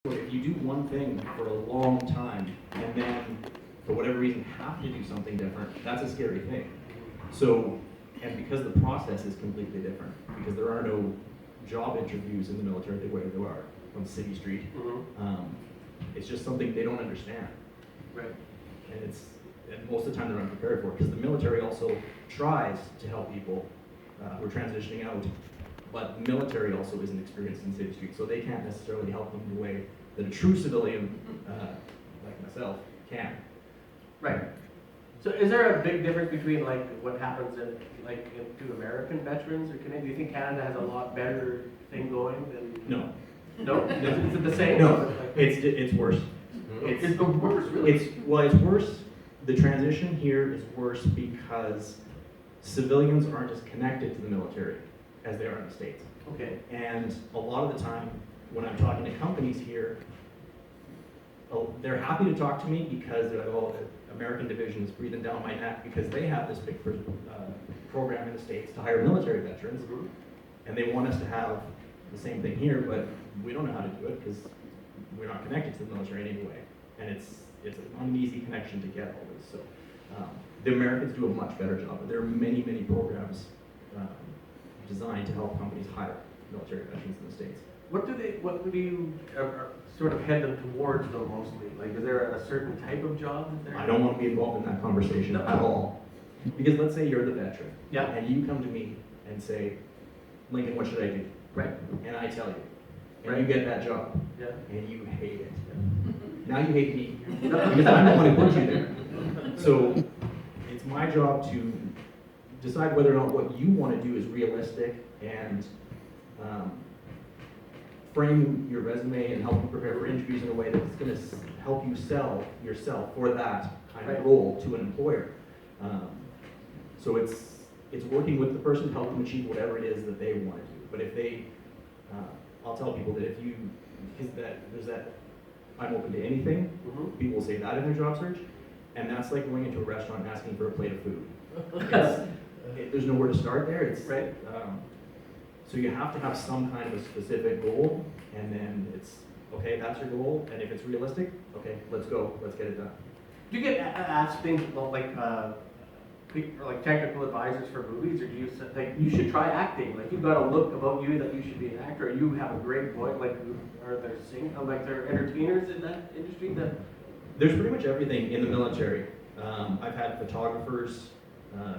If you do one thing for a long time and then for whatever reason have to do something different, that's a scary thing. So, and because the process is completely different, because there are no job interviews in the military the way there are on City Street, it's just something they don't understand. Right. And most of the time they're unprepared for it, because the military also tries to help people who are transitioning out, but the military also isn't experienced in City Street, so they can't necessarily help them the way that a true civilian, like myself, can. Right. So is there a big difference between like what happens to American veterans or Canadian? Do you think Canada has a lot better thing going than? No. No? Is it the same? No, it's worse. It's the worst, really. It's worse. The transition here is worse because civilians aren't as connected to the military as they are in the States. Okay. And a lot of the time, when I'm talking to companies here, they're happy to talk to me because they're like, oh, the American division is breathing down my neck because they have this big program in the States to hire military veterans, and they want us to have the same thing here, but we don't know how to do it because we're not connected to the military anyway, and it's an uneasy connection to get always. So the Americans do a much better job. There are many programs designed to help companies hire military veterans in the States. What do you sort of head them towards though mostly? Like, is there a certain type of job that they're? I don't want to be involved in that conversation at all. Because let's say you're the veteran. Yeah. And you come to me and say, Lincoln, what should I do? Right. And I tell you. And Right. you get that job. Yeah. And you hate it. Now you hate me. Because I'm the one who put you there. So it's my job to decide whether or not what you want to do is realistic and frame your resume and help you prepare for interviews in a way that's going to help you sell yourself for that kind of role to an employer. So it's working with the person to help them achieve whatever it is that they want to do. But if they, I'll tell people that there's that I'm open to anything. People will say that in their job search, and that's like going into a restaurant and asking for a plate of food. There's nowhere to start there. It's right. So you have to have some kind of a specific goal, and then it's okay. That's your goal, and if it's realistic, okay, let's go. Let's get it done. Do you get asked things about like technical advisors for movies, or do you like you should try acting? Like you've got a look about you that you should be an actor, or you have a great voice. Like are there there entertainers in that industry that? There's pretty much everything in the military. I've had photographers,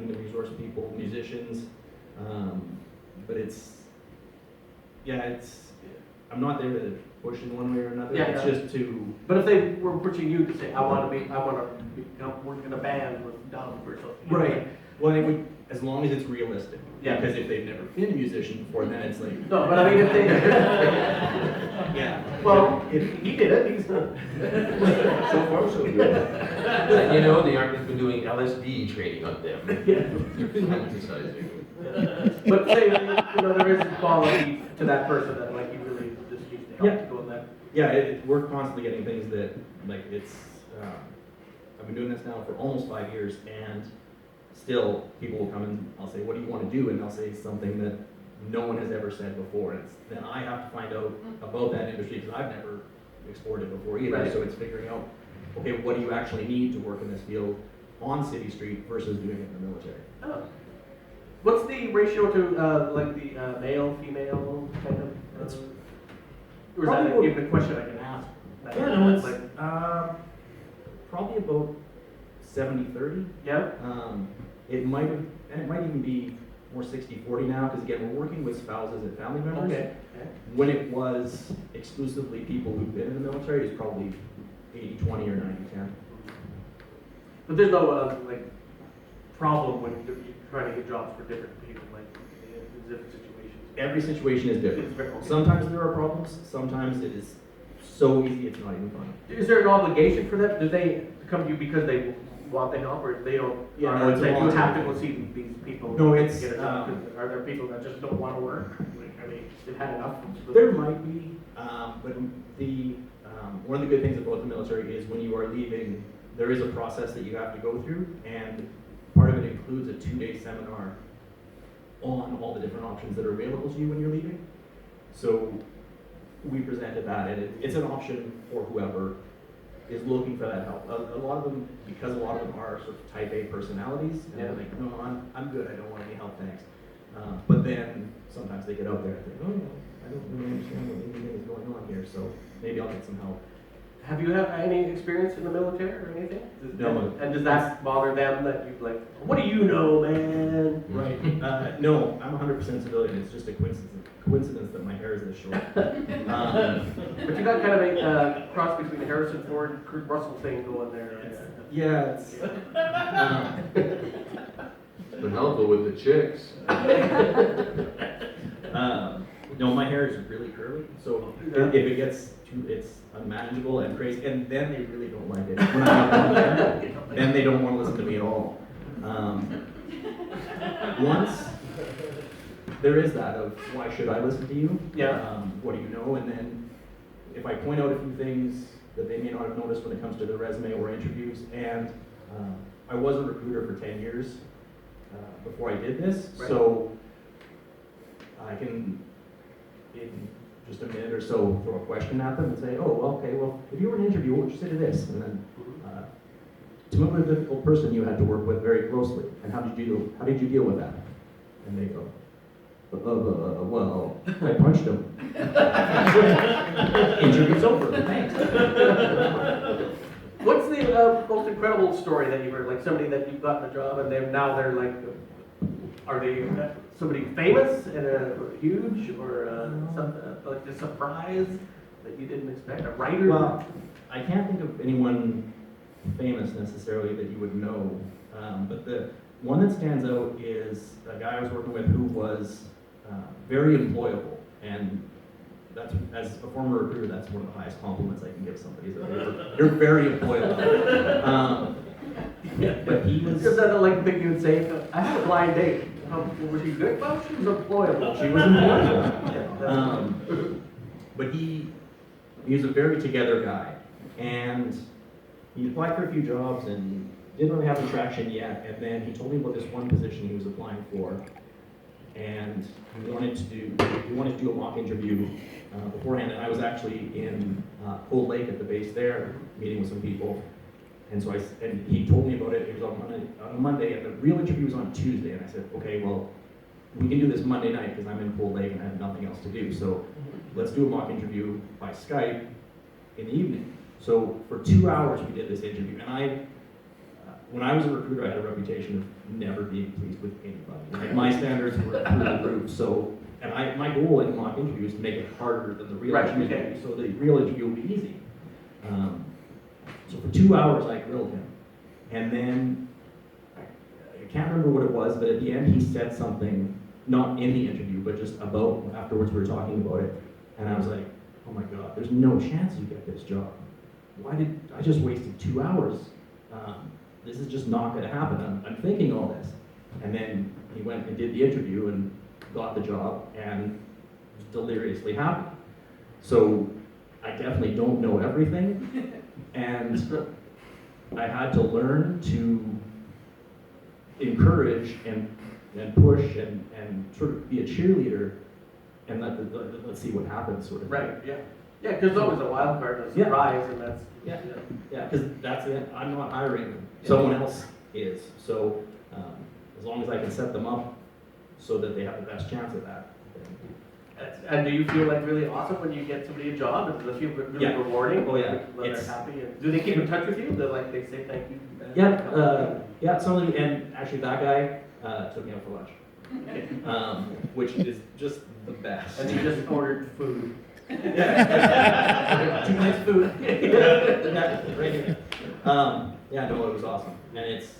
human resource people, musicians, but I'm not there to push in one way or another. It's just to. But if they were pushing you to say, I want to work in a band with Dom or something. Right. Well, it would, as long as it's realistic. Yeah. Because if they've never been a musician before, then it's like. No, but I mean if they. Yeah. Well, if he did it, he's not. So far, so good. And you know, the Army's been doing LSD training on them. Yeah. They're fantasizing. But say there is a quality to that person that like you really just needs to help to go in that. Yeah, we're constantly getting things that like it's. I've been doing this now for almost 5 years, and still people will come and I'll say, "What do you want to do?" And they'll say something that no one has ever said before, and then I have to find out about that industry because I've never explored it before either. Right. So it's figuring out, okay, what do you actually need to work in this field on City Street versus doing it in the military? Oh. What's the ratio to like the male, female kind of? Or is that even a question I can ask? Yeah, no, it's probably about 70-30. Yeah. It might even be more 60-40 now, because again, we're working with spouses and family members. Okay. When it was exclusively people who've been in the military, it's probably 80-20 or 90-10. But there's no problem when you're trying to get jobs for different people, like in different situations. Every situation is different. Sometimes there are problems. Sometimes it is so easy it's not even funny. Is there an obligation for them? Do they come to you because they want the help, or they don't? Yeah, no, it's you a have to go see these people. No, to it's, get a job. Are there people that just don't want to work? Like, are they've had enough? There might be, but one of the good things about the military is when you are leaving, there is a process that you have to go through, and part of it includes a 2-day seminar on all the different options that are available to you when you're leaving. So we presented that, and it's an option for whoever is looking for that help. A lot of them, because a lot of them are sort of type A personalities, and they're like, no, I'm good, I don't want any help, thanks. But then sometimes they get out there and think, oh, I don't really understand what anything is going on here, so maybe I'll get some help. Have you had any experience in the military or anything? No. And does that bother them that you like, what do you know, man? Right. No, I'm 100% civilian. It's just a coincidence that my hair is this short. But you got kind of a cross between the Harrison Ford and Kurt Russell thing going there. Yeah, it's. It's been helpful with the chicks. No, my hair is really curly, so if it gets too, it's unmanageable and crazy, and then they really don't like it. When I have long hair, then they don't want to listen to me at all. Once there is that of why should I listen to you? Yeah. What do you know? And then if I point out a few things that they may not have noticed when it comes to their resume or interviews, and I was a recruiter for 10 years before I did this, Right. so I can, in just a minute or so, throw a question at them and say, oh, well, okay, well, if you were an interview, what would you say to this? And then, timidly difficult person you had to work with very closely, and how did you deal with that? And they go, well, I punched him. Interview's over, thanks. What's the most incredible story that you've heard? Like somebody that you've gotten a job and they're like, are they somebody famous and huge, or like a surprise that you didn't expect? A writer? Well, I can't think of anyone famous necessarily that you would know, but the one that stands out is a guy I was working with who was very employable, and that's, as a former recruiter, that's one of the highest compliments I can give somebody. Is that you're very employable. But he was. Is that like the thing you would say? I had a blind date. Was she good? Well, she was employable. She was employable. But he was a very together guy, and he applied for a few jobs and didn't really have any traction yet. And then he told me about this one position he was applying for, and he wanted to do a mock interview beforehand. And I was actually in Cold Lake at the base there, meeting with some people. And so and he told me about it. It was on a Monday, and the real interview was on Tuesday. And I said, okay, well, we can do this Monday night because I'm in Cold Lake and I have nothing else to do. So let's do a mock interview by Skype in the evening. So for 2 hours we did this interview, and when I was a recruiter, I had a reputation of never being pleased with anybody. Like, my standards were through the roof. So, and my goal in mock interview is to make it harder than the real interview, so the real interview will be easy. So for 2 hours I grilled him, and then I can't remember what it was, but at the end he said something, not in the interview, but just about, afterwards we were talking about it, and I was like, oh my God, there's no chance you get this job. I just wasted 2 hours. This is just not gonna happen. I'm thinking all this. And then he went and did the interview and got the job and was deliriously happy. So I definitely don't know everything, and I had to learn to encourage and push and sort of be a cheerleader and let's see what happens sort of. Right, yeah. Yeah, because there's always a wild card, a surprise, and that's... Yeah, because that's it. I'm not hiring them. Someone else is. So as long as I can set them up so that they have the best chance at that. And do you feel like really awesome when you get somebody a job? Does it feel really rewarding? Oh yeah. When they're happy? And do they keep in touch with you? They say thank you? Yeah, somebody, and actually that guy took me out for lunch, which is just the best. And he just ordered food. Yeah. 2 minutes food. Yeah, right here. Yeah, no, it was awesome, and it's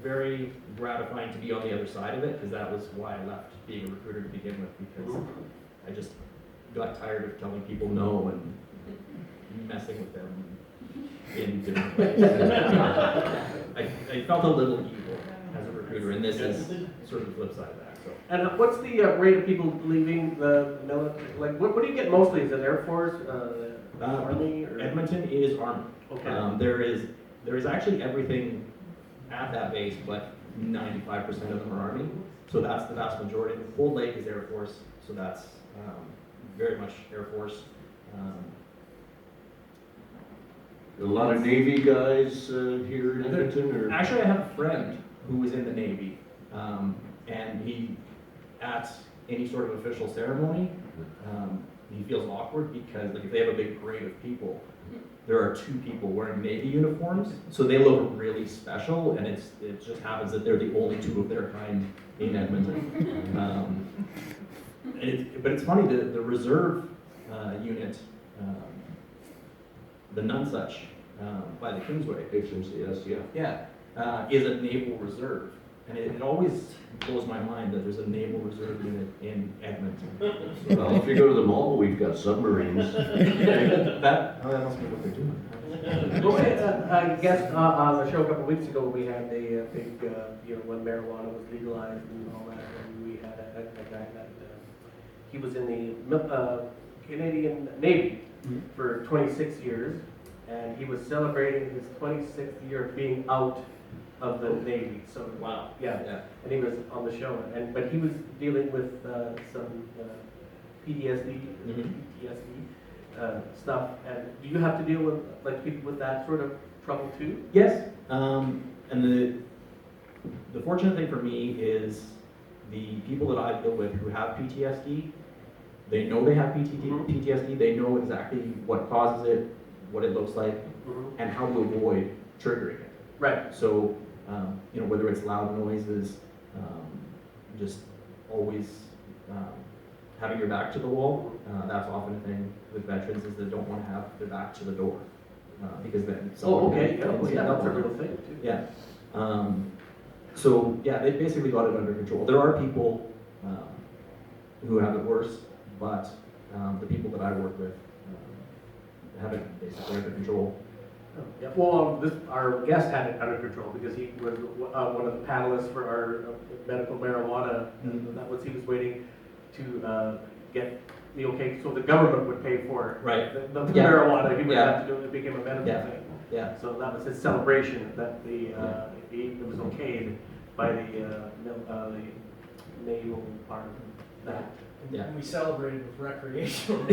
very gratifying to be on the other side of it, because that was why I left being a recruiter to begin with, because I just got tired of telling people no and messing with them in different ways. I felt a little evil as a recruiter, and this is sort of the flip side of that. So. And what's the rate of people leaving the military? Like, what do you get mostly? Is it Air Force, Army? Or? Edmonton is Army. Okay. There is actually everything at that base, but 95% of them are Army. So that's the vast majority. Cold Lake is Air Force, so that's very much Air Force. A lot of Navy guys here in Edmonton, or? Actually, I have a friend who was in the Navy, and at any sort of official ceremony, he feels awkward because like if they have a big parade of people, there are 2 people wearing Navy uniforms, so they look really special, and it just happens that they're the only 2 of their kind in Edmonton. But it's funny, the reserve unit, the Nonsuch by the Kingsway, HMCS, yeah. is a naval reserve. And it always blows my mind that there's a naval reserve unit in Edmonton. Well, if you go to the mall, we've got submarines. That must be what they're doing. Well, I guess on the show a couple of weeks ago, we had the big, when marijuana was legalized and all that, and we had a guy that, he was in the Canadian Navy for 26 years, and he was celebrating his 26th year of being out of the Navy. So Wow. yeah, and he was on the show, but he was dealing with some PTSD, stuff. And do you have to deal with like people with that sort of trouble too? Yes, and the fortunate thing for me is the people that I deal with who have PTSD, they know they have PTSD, they know exactly what causes it, what it looks like, and how to avoid triggering it. Right. So, whether it's loud noises, just always having your back to the wall, that's often a thing with veterans is they don't want to have their back to the door. Because then someone Okay. can Yeah, that's a them. real thing too. Yeah. So, yeah, they basically got it under control. There are people who have it worse, but the people that I work with have it basically under control. Yeah. Well, our guest had it under control because he was one of the panelists for our medical marijuana. That was he was waiting to get the okay, so the government would pay for it. Right. The Yeah. marijuana he would Yeah. have to do it became a medical Yeah. thing. Yeah. So that was his celebration that it was okayed by the naval part of that. Yeah. And we celebrated with recreational.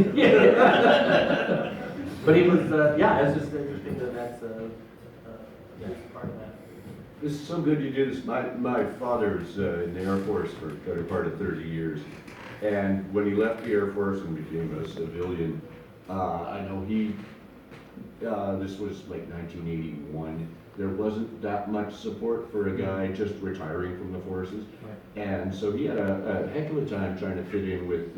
But he was, it's just interesting that that's part of that. This is so good you do this. My father's in the Air Force for the better part of 30 years. And when he left the Air Force and became a civilian, I know this was like 1981. There wasn't that much support for a guy just retiring from the forces. Right. And so he had a heck of a time trying to fit in with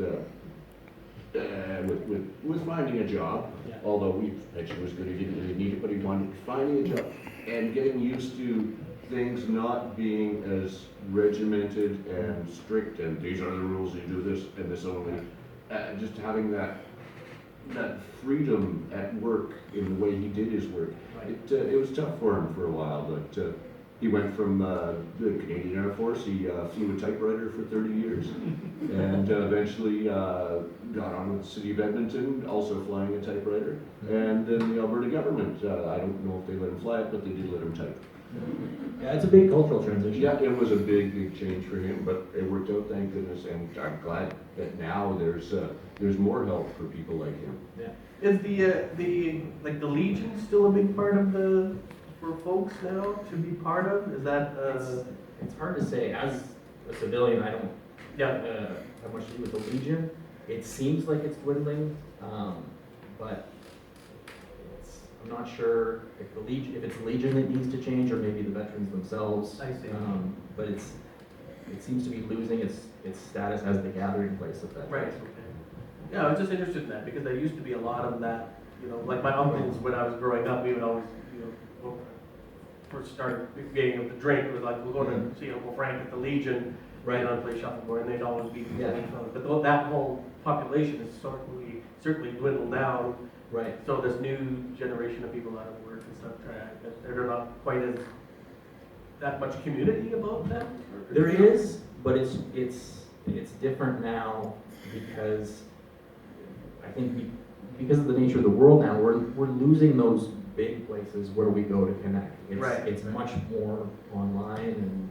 finding a job. Yeah. Although he mentioned was good, he didn't really need it, but he wanted finding a job and getting used to things not being as regimented and strict, and these are the rules, you do this and this only. Just having that freedom at work in the way he did his work. Right. It was tough for him for a while, but he went from the Canadian Air Force, he flew a typewriter for 30 years, and eventually got on with the city of Edmonton, also flying a typewriter, and then the Alberta government, I don't know if they let him fly it, but they did let him type. Yeah, it's a big cultural transition. Yeah, it was a big change for him, but it worked out, thank goodness, and I'm glad that now there's more help for people like him. Yeah. Is the Legion still a big part of for folks now to be part of? Is that, It's hard to say. As a civilian, I don't yeah, have much to do with the Legion. It seems like it's dwindling, but I'm not sure if it's the Legion that needs to change, or maybe the veterans themselves. I see. But it seems to be losing its status as the gathering place of that. right, okay. Yeah, I was just interested in that because there used to be a lot of that, like my uncles when I was growing up, we would always, first started getting up the drink, it was like, we're going to see Uncle Frank at the Legion, Right. on play shuffleboard, and they'd always be Yeah. making fun. But that whole population is certainly dwindled down. Right. So this new generation of people out of work and stuff, they're not quite as that much community about them. There is, but it's different now because I think because of the nature of the world now, we're losing those big places where we go to connect. It's much more online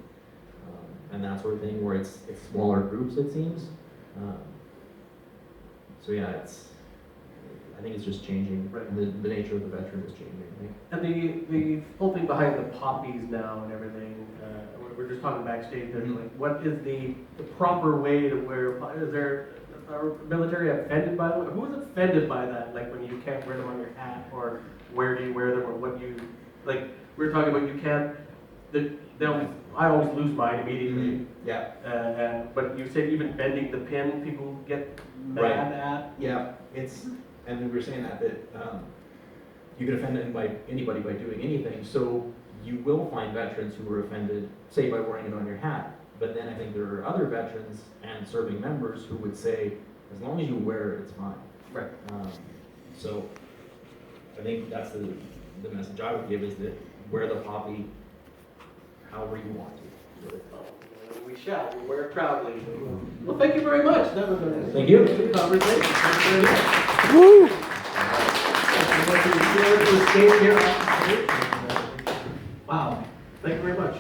and that sort of thing, where it's smaller groups, it seems. So yeah, I think it's just changing. Right. And the nature of the veteran is changing, I think. And the whole thing behind the poppies now and everything, we're just talking backstage there, Mhm. like, what is the proper way to wear, is there, are military offended by, who is offended by that? Like when you can't wear them on your hat, or where do you wear them, or what you, like, we were talking about you can't, I always lose mine immediately. Yeah. But you said even bending the pin, people get mad Right. at. Yeah, and we were saying that you can offend anybody by doing anything, so you will find veterans who were offended, say by wearing it on your hat, but then I think there are other veterans and serving members who would say, as long as you wear it, it's fine. Right. So I think that's the message I would give, is that wear the poppy however you want to. We shall, we wear it proudly. Well, thank you very much, that was a Thank you. good conversation. Thank you very much. Woo! Wow, thank you very much.